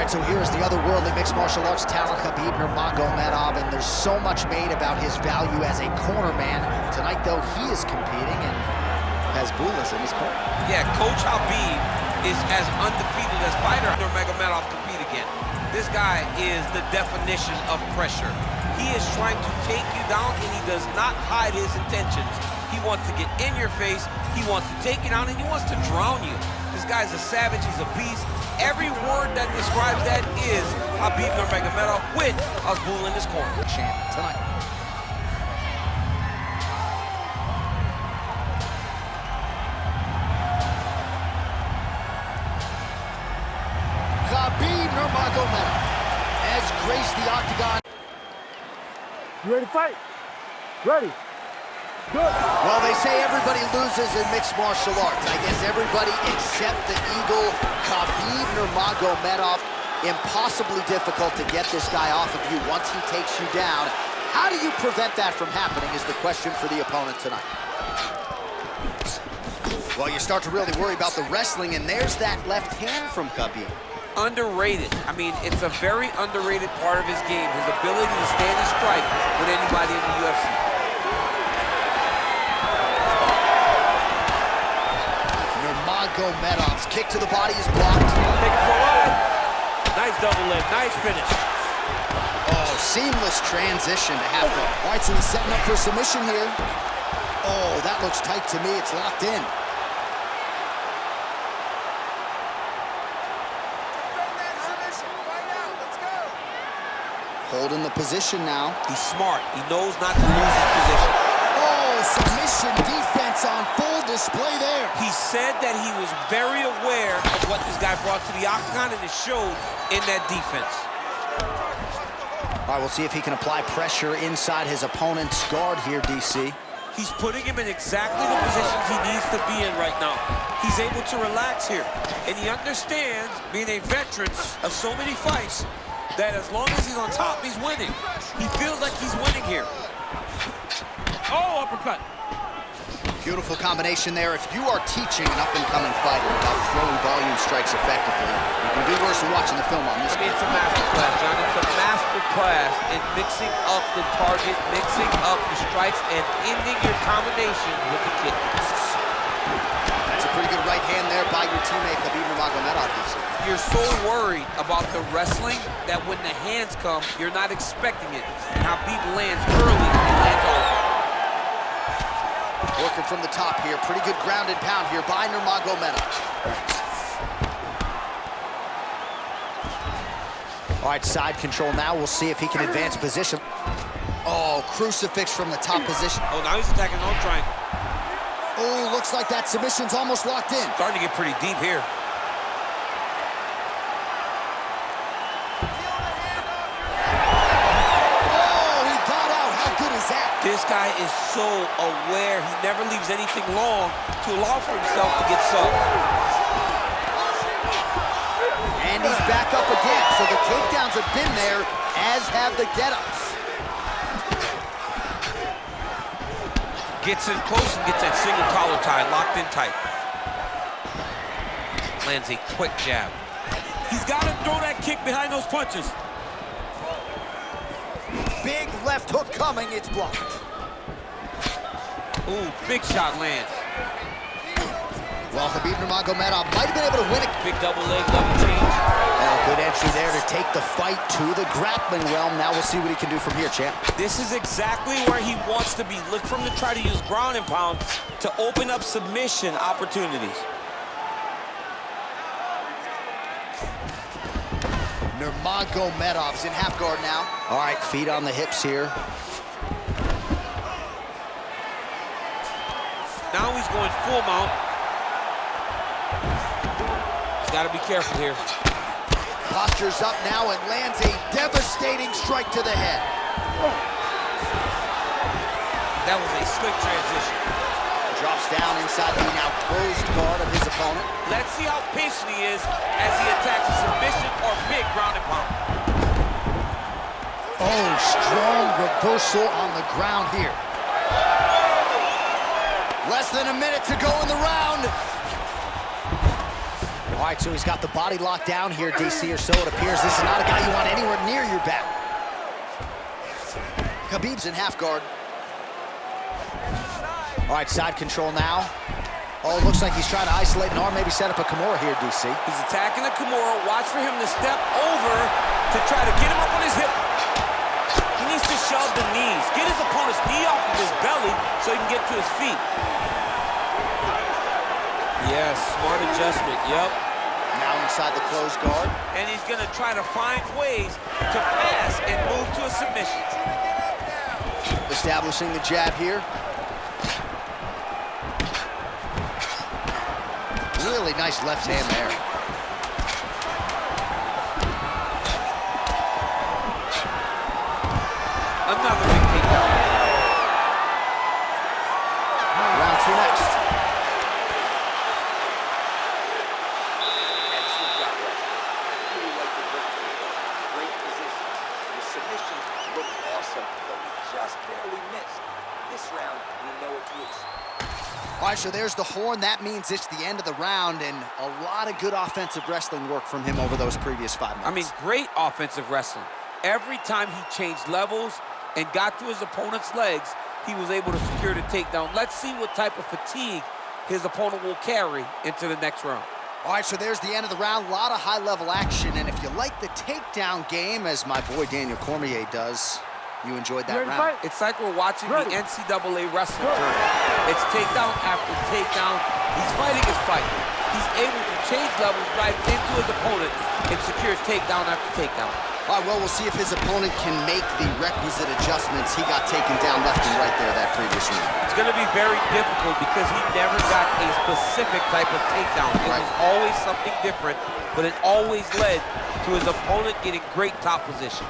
right, so here's the otherworldly mixed martial arts talent, Khabib Nurmagomedov, and there's so much made about his value as a corner man. Tonight, though, he is competing and has Bulas in his corner. Yeah, Coach Habib is as undefeated as fighter Nurmagomedov compete again. This guy is the definition of pressure. He is trying to take you down, and he does not hide his intentions. He wants to get in your face, he wants to take you down, and he wants to drown you. This guy's a savage, he's a beast. Every word that describes that is Khabib Nurmagomedov with Abdul in his corner. Champ tonight. Khabib Nurmagomedov has graced the octagon. You ready to fight? Ready. Good. Well, they say everybody loses in mixed martial arts. I guess everybody except the Eagle, Khabib Nurmagomedov. Impossibly difficult to get this guy off of you once he takes you down. How do you prevent that from happening is the question for the opponent tonight. Well, you start to really worry about the wrestling, and there's that left hand from Khabib. Underrated. I mean, it's a very underrated part of his game, his ability to stand and strike with anybody in the UFC. Nurmagomedov's kick to the body is blocked. Take it for a ride. Nice double leg, nice finish. Oh, seamless transition to halfway. All right, so he's setting up for submission here. Oh, that looks tight to me. It's locked in. Holding the position now. He's smart. He knows not to lose his position. Oh, submission defense on full display there. He said that he was very aware of what this guy brought to the octagon, and it showed in that defense. All right, we'll see if he can apply pressure inside his opponent's guard here, DC. He's putting him in exactly the position he needs to be in right now. He's able to relax here, and he understands, being a veteran of so many fights, that as long as he's on top, he's winning. He feels like he's winning here. Oh, uppercut. Beautiful combination there. If you are teaching an up-and-coming fighter about throwing volume strikes effectively, you can do worse than watching the film on this. I mean, it's a master class, John. It's a master class in mixing up the target, mixing up the strikes, and ending your combination with the kick. That's a pretty good right hand there by your teammate, Khabib Nurmagomedov. You're so worried about the wrestling that when the hands come, you're not expecting it. And Khabib lands early and he lands all. Working from the top here. Pretty good grounded pound here by Nurmagomedov. All right, side control now. We'll see if he can advance position. Oh, crucifix from the top position. Oh, now he's attacking on triangle. Oh, looks like that submission's almost locked in. Starting to get pretty deep here. This guy is so aware. He never leaves anything long to allow for himself to get subbed. And he's back up again. So the takedowns have been there, as have the get-ups. Gets in close and gets that single collar tie, locked in tight. Lands a quick jab. He's got to throw that kick behind those punches. Big left hook coming, it's blocked. Ooh, big shot lands. Well, Khabib Nurmagomedov might have been able to win it. Big double leg, double change. Oh, good entry there to take the fight to the grappling realm. Now we'll see what he can do from here, champ. This is exactly where he wants to be. Look for him to try to use ground and pound to open up submission opportunities. Nurmagomedov's in half guard now. All right, feet on the hips here. Now he's going full mount. He's got to be careful here. Postures up now and lands a devastating strike to the head. That was a slick transition. Drops down inside the now closed guard of his opponent. Let's see how patient he is as he attacks a submission or big ground and pound. Oh, strong reversal on the ground here. Less than a minute to go in the round. All right, so he's got the body locked down here, DC, or so it appears. This is not a guy you want anywhere near your back. Khabib's in half guard. All right, side control now. Oh, it looks like he's trying to isolate an arm, maybe set up a Kimura here, DC. He's attacking the Kimura. Watch for him to step over to try to get him up on his hip. He needs to shove the knees. Get his opponent's knee off of his belly so he can get to his feet. Yes, smart adjustment, yep. Now inside the closed guard. And he's gonna try to find ways to pass and move to a submission. Establishing the jab here. Really nice left hand there. Another big takedown. Round 2 next. Excellent job, Rush. Really like the break. Great position. The submission looked awesome, but we just barely missed. This round, we know what to expect. All right, so there's the horn. That means it's the end of the round, and a lot of good offensive wrestling work from him over those previous 5 minutes. I mean, great offensive wrestling. Every time he changed levels and got to his opponent's legs, he was able to secure the takedown. Let's see what type of fatigue his opponent will carry into the next round. All right, so there's the end of the round. A lot of high-level action, and if you like the takedown game, as my boy Daniel Cormier does, you enjoyed that round. It's like we're watching the NCAA wrestling tournament. It's takedown after takedown. He's fighting his fight. He's able to change levels right into his opponent and secure takedown after takedown. All right, well, we'll see if his opponent can make the requisite adjustments. He got taken down left and right there that previous round. It's going to be very difficult because he never got a specific type of takedown. It was always something different, but it always led to his opponent getting great top position.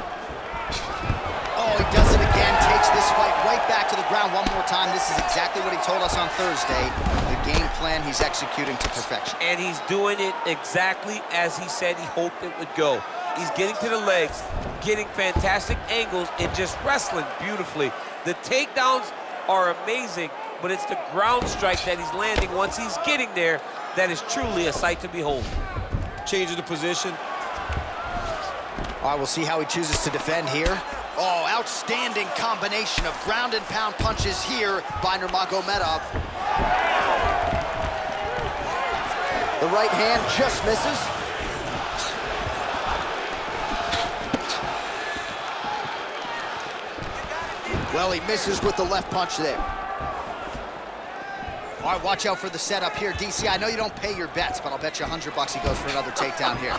Oh, he does it again, takes this fight right back to the ground one more time. This is exactly what he told us on Thursday. The game plan he's executing to perfection. And he's doing it exactly as he said he hoped it would go. He's getting to the legs, getting fantastic angles, and just wrestling beautifully. The takedowns are amazing, but it's the ground strike that he's landing once he's getting there that is truly a sight to behold. Changing the position. All right, we'll see how he chooses to defend here. Oh, outstanding combination of ground and pound punches here by Nurmagomedov. The right hand just misses. Well, he misses with the left punch there. All right, watch out for the setup here. DC, I know you don't pay your bets, but I'll bet you $100 he goes for another takedown here.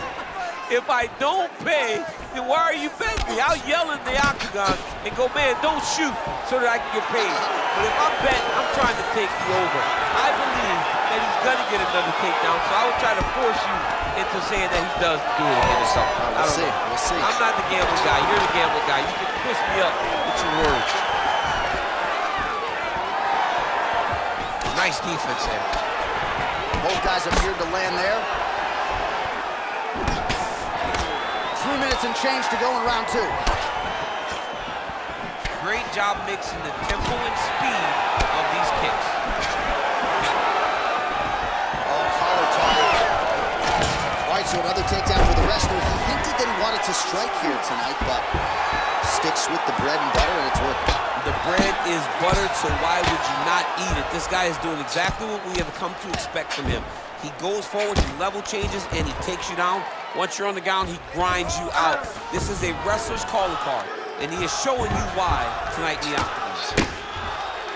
If I don't pay, then why are you betting me? I'll yell in the octagon and go, man, don't shoot so that I can get paid. But if I'm betting, I'm trying to take the over. I believe that he's going to get another takedown, so I would try to force you into saying that he does do it again or something. We'll see. We'll see. I'm not the gambling guy. You're the gambling guy. You can twist me up with your words. Nice defense there. Both guys appeared to land there. 3 minutes and change to go in round 2. Great job mixing the tempo and speed of these kicks. Oh, collar tie. All right, so another takedown for the wrestler. He hinted that he wanted to strike here tonight, but sticks with the bread and butter, and it's working. The bread is buttered, so why would you not eat it? This guy is doing exactly what we have come to expect from him. He goes forward, he level changes, and he takes you down. Once you're on the ground, he grinds you out. This is a wrestler's calling card, and he is showing you why tonight in the octagon.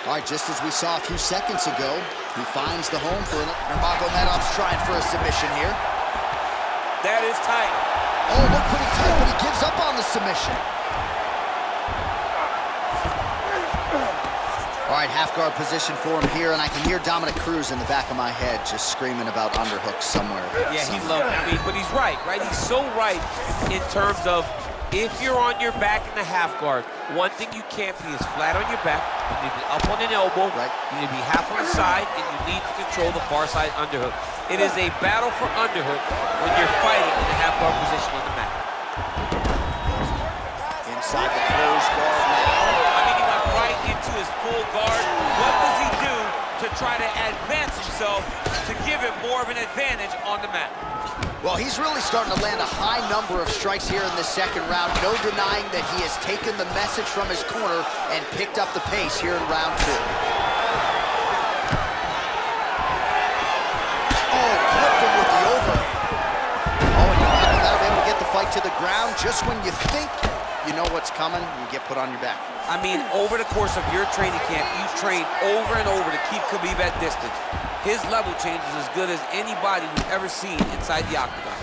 All right, just as we saw a few seconds ago, he finds the home for it. Nurmagomedov's trying for a submission here. That is tight. Oh, look pretty tight, but he gives up on the submission. All right, half guard position for him here, and I can hear Dominic Cruz in the back of my head just screaming about underhooks somewhere. Yeah, he loves it. I mean, but he's right? He's so right in terms of if you're on your back in the half guard, one thing you can't be is flat on your back. You need to be up on an elbow. Right. You need to be half on the side, and you need to control the far side underhook. It is a battle for underhook when you're fighting in the half guard position on the mat. Inside the closed guard now. I mean, he went right into his full guard. What does he do to try to advance himself himself to give him more of an advantage on the mat. Well, he's really starting to land a high number of strikes here in the second round. No denying that he has taken the message from his corner and picked up the pace here in round 2. Oh, clipped him with the overhand. Oh, and Nurmagomedov able to get the fight to the ground. Just when you think you know what's coming, you get put on your back. I mean, over the course of your training camp, you've trained over and over to keep Khabib at distance. His level change is as good as anybody we've ever seen inside the octagon.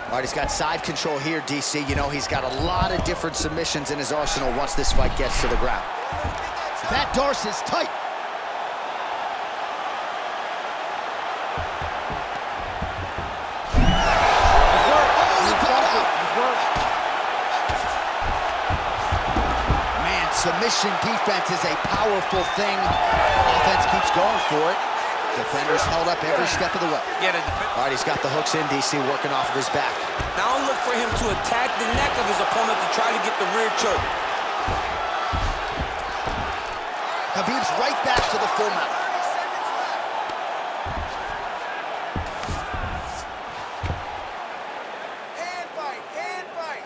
All right, he's got side control here, DC. You know, he's got a lot of different submissions in his arsenal once this fight gets to the ground. That Darce is tight. Man, submission defense is a powerful thing. Offense keeps going for it. Defenders held up every step of the way. All right, he's got the hooks in, DC, working off of his back. Now look for him to attack the neck of his opponent to try to get the rear choke. Khabib's right back to the full mount. Hand fight, hand fight.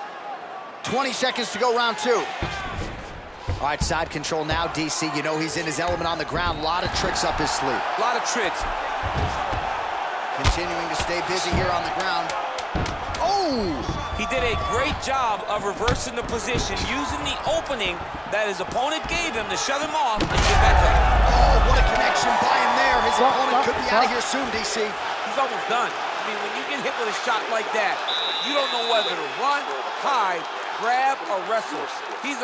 20 seconds to go, round 2. All right, side control now, DC. You know he's in his element on the ground. A lot of tricks up his sleeve. A lot of tricks. Continuing to stay busy here on the ground. Oh! He did a great job of reversing the position, using the opening that his opponent gave him to shut him off and get back up. Oh, what a connection by him there. His opponent could be out of here soon, DC. He's almost done. I mean, when you get hit with a shot like that, you don't know whether to run, hide, grab, or wrestle. He's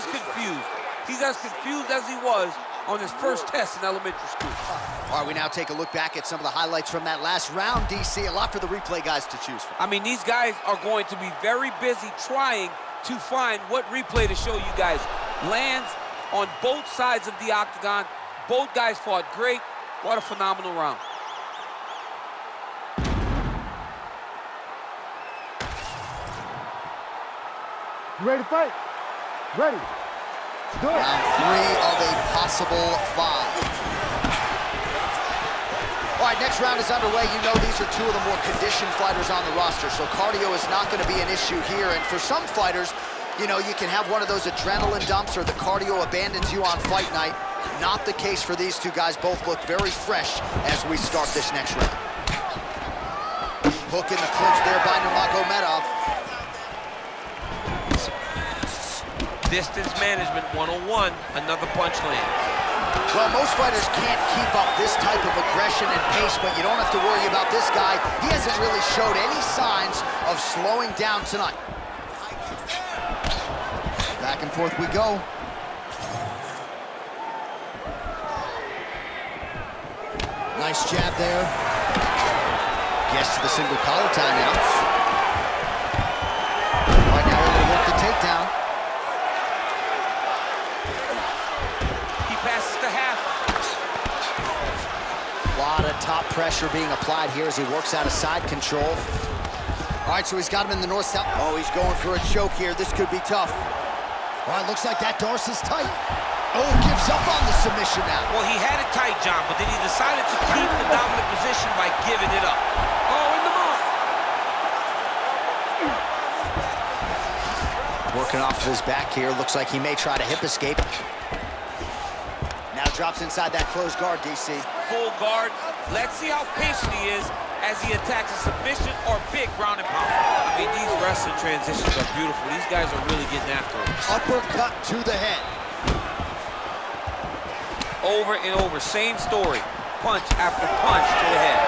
confused. He's as confused as he was on his first test in elementary school. All right, we now take a look back at some of the highlights from that last round, DC. A lot for the replay guys to choose from. I mean, these guys are going to be very busy trying to find what replay to show you guys. Lands on both sides of the octagon. Both guys fought great. What a phenomenal round. You ready to fight? Ready. Do it. Round 3 of a possible 5. All right, next round is underway. You know these are 2 of the more conditioned fighters on the roster, so cardio is not going to be an issue here. And for some fighters, you know, you can have one of those adrenaline dumps or the cardio abandons you on fight night. Not the case for these 2 guys. Both look very fresh as we start this next round. Hook in the clinch there by Nurmagomedov. Distance management 101, another punch lands. Well, most fighters can't keep up this type of aggression and pace, but you don't have to worry about this guy. He hasn't really showed any signs of slowing down tonight. Back and forth we go. Nice jab there. Gets to the single collar timeout. Right now able to work the takedown. Top pressure being applied here as he works out of side control. All right, so he's got him in the north-south. Oh, he's going for a choke here. This could be tough. All right, looks like that Darce is tight. Oh, gives up on the submission now. Well, he had it tight, John, but then he decided to keep the dominant position by giving it up. Oh, in the mark. Working off of his back here. Looks like he may try to hip escape. Now drops inside that closed guard, DC. Full guard. Let's see how patient he is as he attacks a submission or big ground and pound. I mean, these wrestling transitions are beautiful. These guys are really getting after it. Uppercut to the head. Over and over, same story. Punch after punch to the head.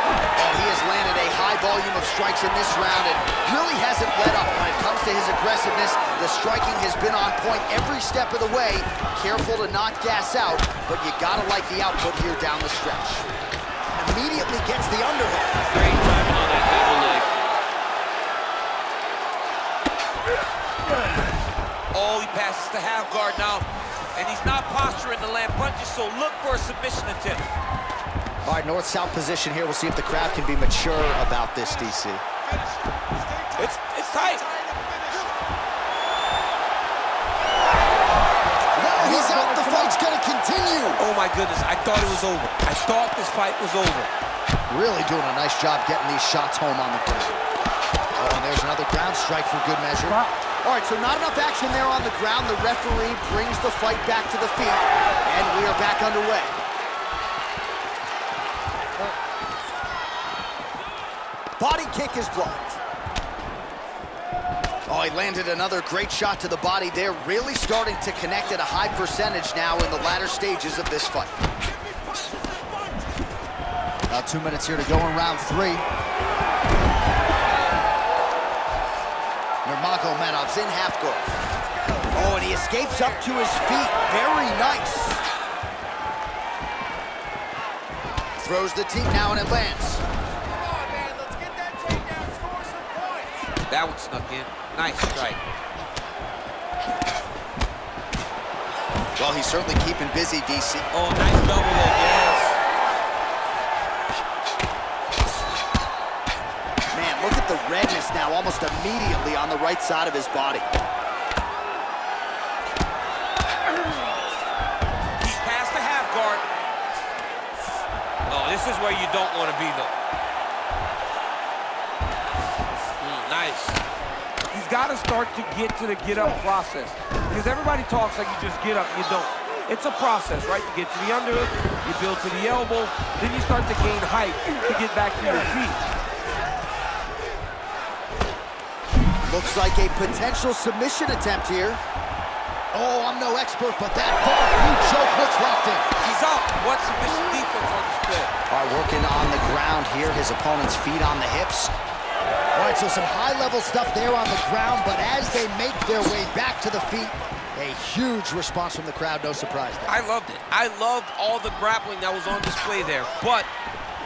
Oh, he has landed a high volume of strikes in this round and really hasn't let up when it comes to his aggressiveness. The striking has been on point every step of the way. Careful to not gas out, but you gotta like the output here down the stretch. Immediately gets the underhook. Great timing on that double leg. Oh, he passes the half guard now, and he's not posturing to land punches, so look for a submission attempt. All right, north-south position here. We'll see if the crowd can be mature about this, DC. It's tight. Whoa, he's out. The fight's gonna continue. Oh my goodness, I thought it was over. I thought this fight was over. Really doing a nice job getting these shots home on the ground. Oh, and there's another ground strike for good measure. All right, so not enough action there on the ground. The referee brings the fight back to the feet, and we are back underway. Body kick is blocked. Oh, he landed another great shot to the body there. Really starting to connect at a high percentage now in the latter stages of this fight. About 2 minutes here to go in round 3. Nurmagomedov's in half guard. Oh, and he escapes up to his feet. Very nice. Throws the team now and it lands. That one snuck in. Nice strike. Well, he's certainly keeping busy, DC. Oh, nice double leg, yes. Man, look at the redness now, almost immediately on the right side of his body. He's past the half guard. Oh, this is where you don't want to be, though. Nice. He's got to start to get to the get-up process. Because everybody talks like you just get up, you don't. It's a process, right? You get to the underhook, you build to the elbow, then you start to gain height to get back to your feet. Looks like a potential submission attempt here. Oh, I'm no expert, but that far-through choke looks locked in. He's up. What submission defense on display? All right, working on the ground here. His opponent's feet on the hips. All right, so some high-level stuff there on the ground, but as they make their way back to the feet, a huge response from the crowd, no surprise there. I loved it. I loved all the grappling that was on display there, but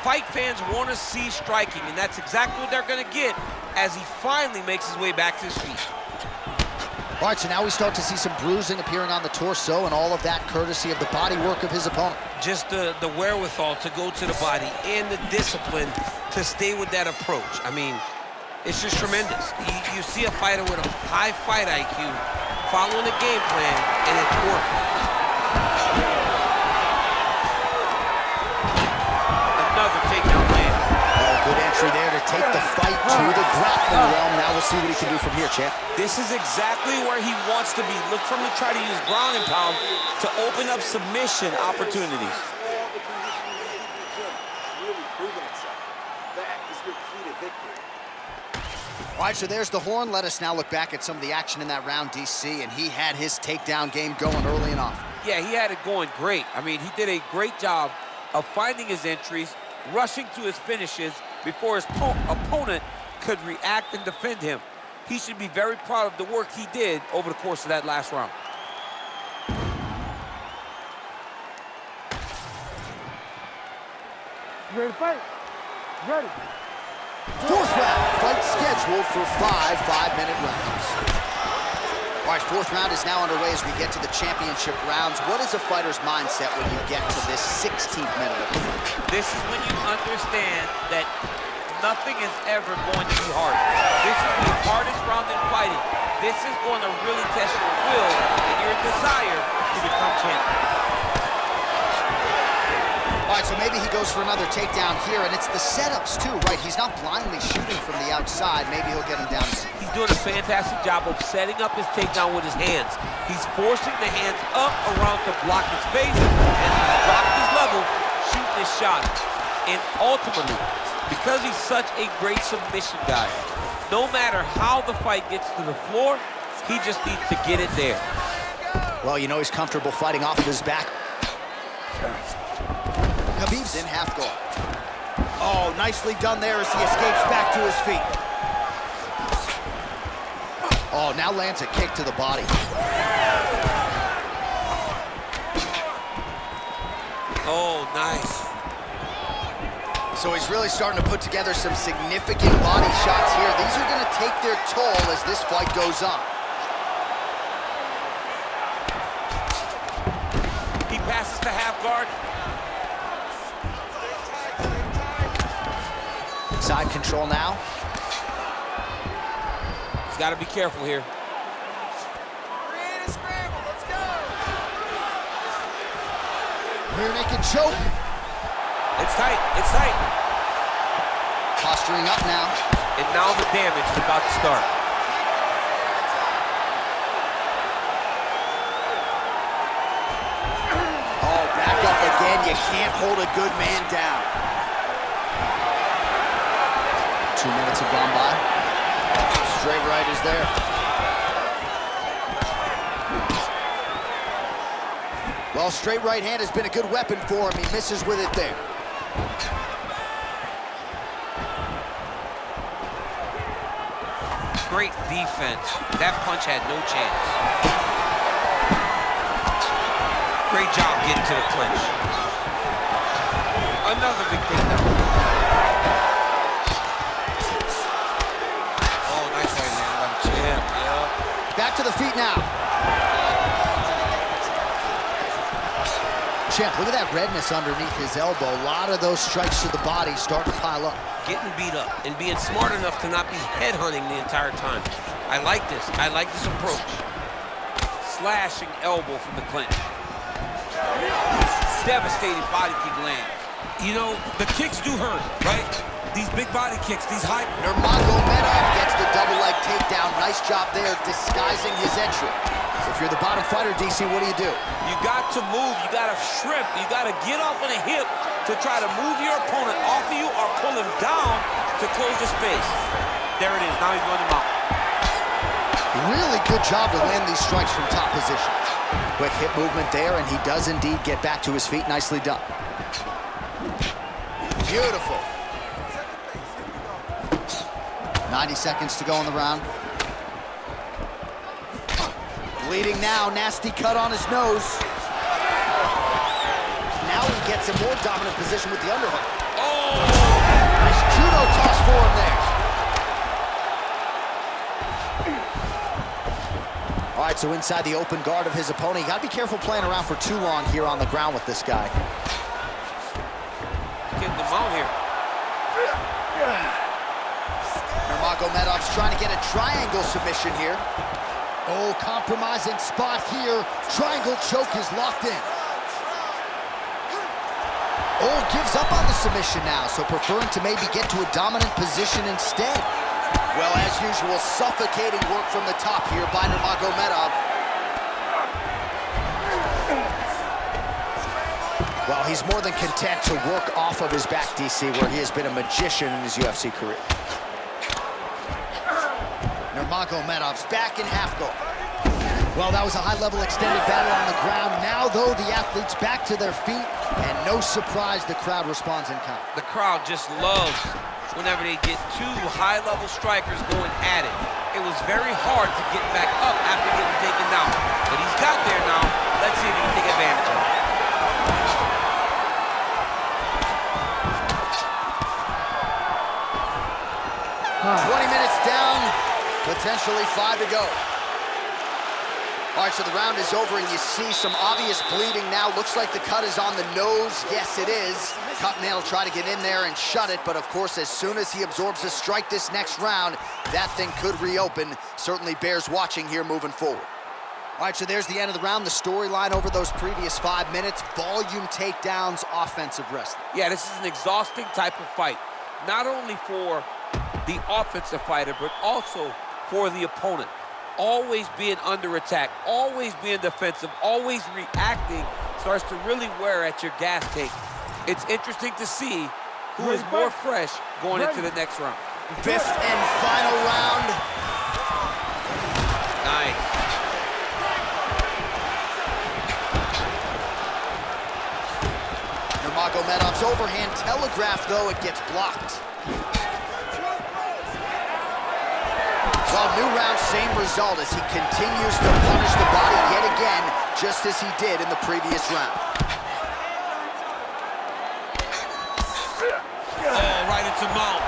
fight fans want to see striking, and that's exactly what they're going to get as he finally makes his way back to his feet. All right, so now we start to see some bruising appearing on the torso, and all of that courtesy of the body work of his opponent. Just the wherewithal to go to the body and the discipline to stay with that approach. I mean, it's just tremendous. You see a fighter with a high fight IQ following a game plan, and it's working. Another takedown land. Oh, good entry there to take the fight to the grappling realm. Now we'll see what he can do from here, champ. This is exactly where he wants to be. Look for him to try to use ground and pound to open up submission opportunities. Really proving itself. That is your key to victory. All right, so there's the horn. Let us now look back at some of the action in that round, DC, and he had his takedown game going early and often. Yeah, he had it going great. I mean, he did a great job of finding his entries, rushing to his finishes before his opponent could react and defend him. He should be very proud of the work he did over the course of that last round. You ready to fight? Ready. Fourth round, fight scheduled for 5 5-minute rounds. All right, fourth round is now underway as we get to the championship rounds. What is a fighter's mindset when you get to this 16th minute of the fight? This is when you understand that nothing is ever going to be hard. This is the hardest round in fighting. This is going to really test your will and your desire to become champion. All right, so maybe he goes for another takedown here, and it's the setups too, right? He's not blindly shooting from the outside. Maybe he'll get him down. He's doing a fantastic job of setting up his takedown with his hands. He's forcing the hands up around to block his face, and he's dropping his level, shooting his shot. And ultimately, because he's such a great submission guy, no matter how the fight gets to the floor, he just needs to get it there. Well, you know he's comfortable fighting off of his back. Khabib's in half guard. Oh, nicely done there as he escapes back to his feet. Oh, now lands a kick to the body. Oh, nice. So he's really starting to put together some significant body shots here. These are going to take their toll as this fight goes on. He passes to half guard. Side control now. He's got to be careful here. Create a scramble, let's go! Rear naked choke. It's tight, it's tight. Posturing up now. And now the damage is about to start. Oh, back up again. You can't hold a good man down. 2 minutes have gone by. Straight right is there. Well, straight right hand has been a good weapon for him. He misses with it there. Great defense. That punch had no chance. Great job getting to the clinch. Another big takedown. Oh, nice right hand by the champ. Yeah. Back to the feet now. Champ, look at that redness underneath his elbow. A lot of those strikes to the body starting to pile up. Getting beat up and being smart enough to not be headhunting the entire time. I like this. I like this approach. Slashing elbow from the clinch. Devastating body kick lands. You know, the kicks do hurt, right? These big body kicks, these high... Nurmagomedov gets the double leg takedown. Nice job there disguising his entry. If you're the bottom fighter, DC, what do? You got to move, you got to shrimp, you got to get off on a hip to try to move your opponent off of you or pull him down to close the space. There it is, now he's going to mount. Really good job to land these strikes from top position. Quick hip movement there, and he does indeed get back to his feet. Nicely done. Beautiful. 90 seconds to go in the round. Bleeding now, nasty cut on his nose. Now he gets a more dominant position with the underhook. Oh! Nice judo toss for him there. All right, so inside the open guard of his opponent. You gotta be careful playing around for too long here on the ground with this guy. Getting the mount here. Nurmagomedov's trying to get a triangle submission here. Oh, compromising spot here. Triangle choke is locked in. Oh, gives up on the submission now, so preferring to maybe get to a dominant position instead. Well, as usual, suffocating work from the top here by Nurmagomedov. Well, he's more than content to work off of his back, DC, where he has been a magician in his UFC career. Nurmagomedov's back in half guard. Well, that was a high-level extended battle on the ground. Now, though, the athletes back to their feet, and no surprise, the crowd responds in kind. The crowd just loves whenever they get two high-level strikers going at it. It was very hard to get back up after getting taken down. But he's got there now. Let's see if he can take advantage of it. Huh. 20 minutes down, potentially 5 to go. All right, so the round is over, and you see some obvious bleeding now. Looks like the cut is on the nose. Yes, it is. Cutman will try to get in there and shut it, but of course, as soon as he absorbs a strike this next round, that thing could reopen. Certainly bears watching here moving forward. All right, so there's the end of the round. The storyline over those previous 5 minutes, volume takedowns, offensive wrestling. Yeah, this is an exhausting type of fight. Not only for the offensive fighter, but also for the opponent. Always being under attack, always being defensive, always reacting starts to really wear at your gas tank. It's interesting to see who is more fresh going into the next round. Fifth and final round. Nice. Nurmagomedov's overhand telegraph, though, it gets blocked. Well, new round, same result as he continues to punish the body yet again, just as he did in the previous round. Oh, right into mount.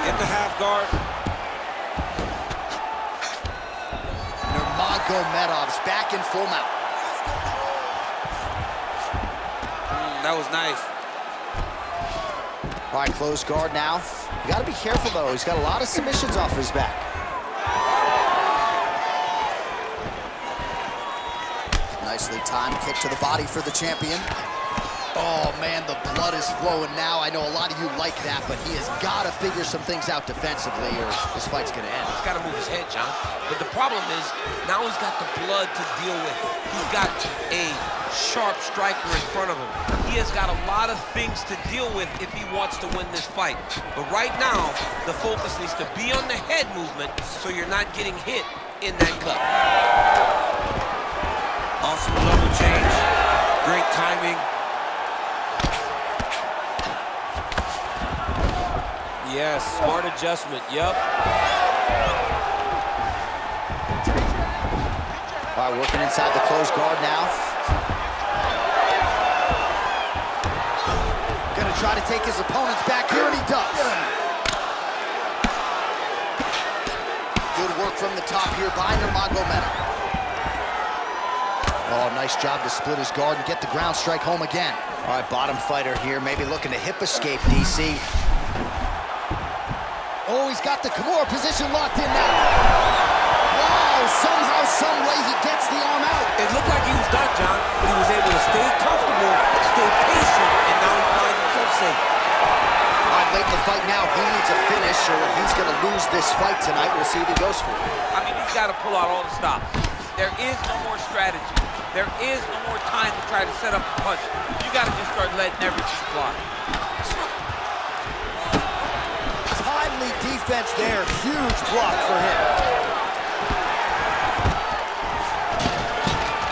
In the half guard. Nurmagomedov's back in full mount. That was nice. All right, closed guard now. You got to be careful, though. He's got a lot of submissions off his back. Nicely timed kick to the body for the champion. Oh, man, the blood is flowing now. I know a lot of you like that, but he has got to figure some things out defensively or this fight's going to end. He's got to move his head, John. But the problem is, now he's got the blood to deal with. He's got a sharp striker in front of him. He has got a lot of things to deal with if he wants to win this fight. But right now, the focus needs to be on the head movement so you're not getting hit in that cut. Awesome level change. Great timing. Yes, smart adjustment, yep. All right, working inside the closed guard now. Gonna try to take his opponents back here, and he does. Good work from the top here by Nurmagomedov. Oh, nice job to split his guard and get the ground strike home again. All right, bottom fighter here, maybe looking to hip escape, DC. Oh, he's got the Kimura position locked in now. Wow, somehow, some way he gets the arm out. It looked like he was done, John, but he was able to stay comfortable, stay patient, and now he finds himself safe. All right, late in the fight now, he needs a finish, or he's going to lose this fight tonight. We'll see if he goes for it. I mean, he's got to pull out all the stops. There is no more strategy. There is no more time to try to set up a punch. You got to just start letting everything fly. Timely defense there, huge block for him.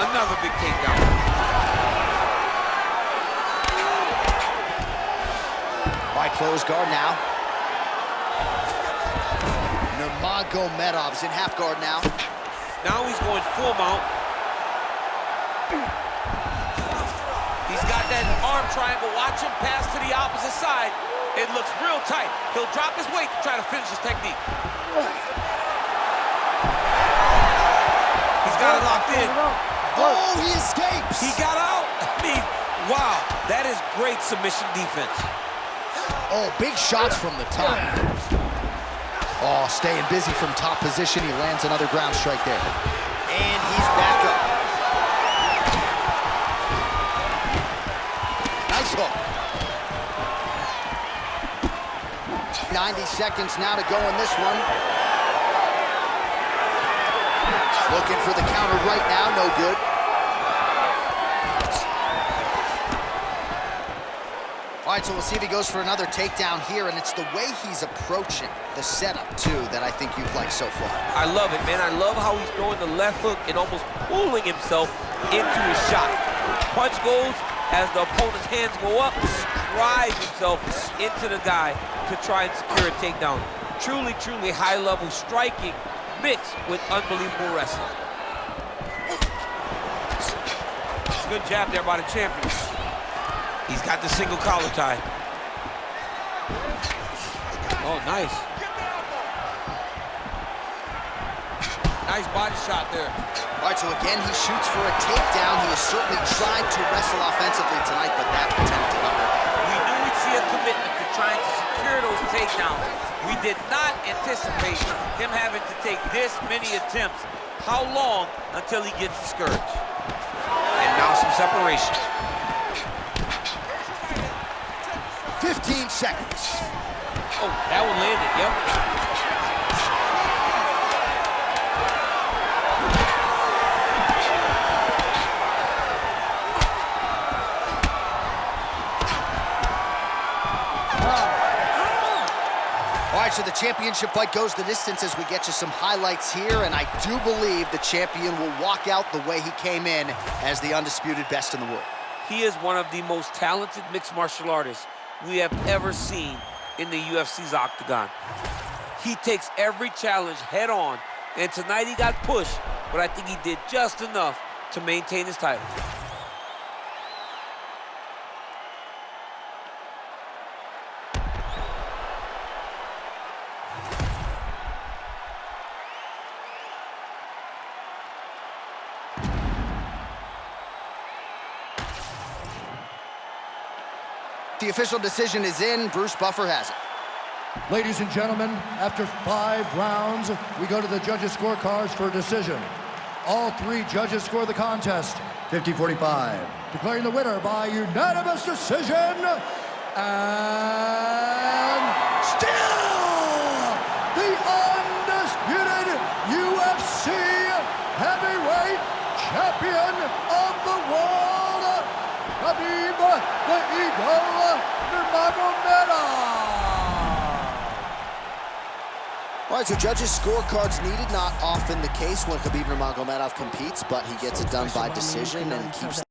Another big takedown. All right, close guard now. Nurmagomedov's in half guard now. Now he's going full mount. He's got that arm triangle. Watch him pass to the opposite side. It looks real tight. He'll drop his weight to try to finish his technique. He's got it locked in. Oh, he escapes. He got out. I mean, wow, that is great submission defense. Oh, big shots from the top. Oh, staying busy from top position. He lands another ground strike there. And he's back up. Nice hook. 90 seconds now to go in this one. Looking for the counter right now, no good. All right, so we'll see if he goes for another takedown here, and it's the way he's approaching the setup, too, that I think you've liked so far. I love it, man. I love how he's throwing the left hook and almost pulling himself into his shot. Punch goes, as the opponent's hands go up, drives himself into the guy to try and secure a takedown. Truly, truly high-level striking mixed with unbelievable wrestling. Good jab there by the champion. He's got the single collar tie. Oh, nice. Nice body shot there. All right, so again, he shoots for a takedown. He has certainly tried to wrestle offensively tonight, but that tended to not work. We knew we'd see a commitment to trying to secure those takedowns. We did not anticipate him having to take this many attempts. How long until he gets discouraged? And now some separation. 15 seconds. Oh, that one landed, yep. All right, so the championship fight goes the distance as we get you some highlights here, and I do believe the champion will walk out the way he came in as the undisputed best in the world. He is one of the most talented mixed martial artists we have ever seen in the UFC's octagon. He takes every challenge head on, and tonight he got pushed, but I think he did just enough to maintain his title. The official decision is in. Bruce Buffer has it. Ladies and gentlemen, after 5 rounds, we go to the judges' scorecards for a decision. All 3 judges score the contest 50-45. Declaring the winner by unanimous decision, and still the undisputed UFC heavyweight champion of the world, Khabib the Eagle Nurmagomedov. All right, so judges' scorecards needed. Not often the case when Khabib Nurmagomedov competes, but he gets it done by decision and keeps